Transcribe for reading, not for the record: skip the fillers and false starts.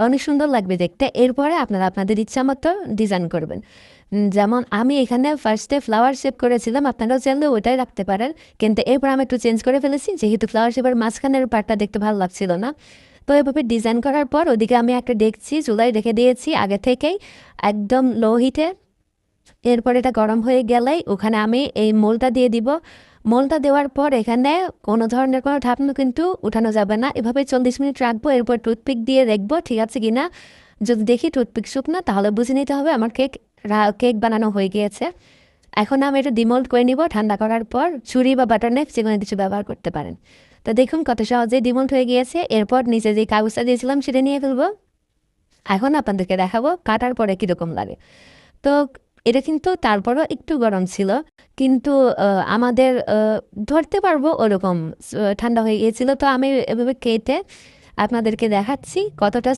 অনেক সুন্দর লাগবে দেখতে। এরপরে আপনারা আপনাদের ইচ্ছা মতো ডিজাইন করবেন। যেমন আমি এখানে ফার্স্টে ফ্লাওয়ার শেপ করেছিলাম, আপনারাও চাইলে ওইটাই রাখতে পারেন, কিন্তু এরপর আমি একটু চেঞ্জ করে ফেলেছি যেহেতু ফ্লাওয়ার শেপের মাঝখানের পার্টটা দেখতে ভালো লাগছিল না। তো এভাবে ডিজাইন করার পর ওদিকে আমি একটা ডেকচি চুলায় রেখে দিয়েছি আগে থেকেই, একদম লো হিটে। এরপর এটা গরম হয়ে গেলেই ওখানে আমি এই মোলটা দিয়ে দিব। মোলটা দেওয়ার পর এখানে কোনো ধরনের কোনো ঢাকনা কিন্তু উঠানো যাবে না, এভাবে 40 মিনিট রাখবো। এরপর টুথপিক দিয়ে দেখবো ঠিক আছে কিনা। যদি দেখি টুথপিক শুকনা তাহলে বুঝে নিতে হবে আমার কেক বানানো হয়ে গিয়েছে। এখন আমি এটা ডিমোল্ড করে নিব। ঠান্ডা করার পর ছুরি বা বাটার নাইফ যে কোনো কিছু ব্যবহার করতে পারেন। তো দেখুন কত সহজেই ডিমোল্ড হয়ে গিয়েছে। এরপর নিচে যে কাগজটা দিয়েছিলাম সেটা নিয়ে ফেলবো। এখন আপনাদেরকে দেখাবো কাটার পরে কীরকম লাগে। তো এটা কিন্তু তারপরও একটু গরম ছিল, কিন্তু আমাদের ধরতে পারবো ওরকম ঠান্ডা হয়ে গিয়েছিল। তো আমি এভাবে কেটে আপনাদেরকে দেখাচ্ছি কতটা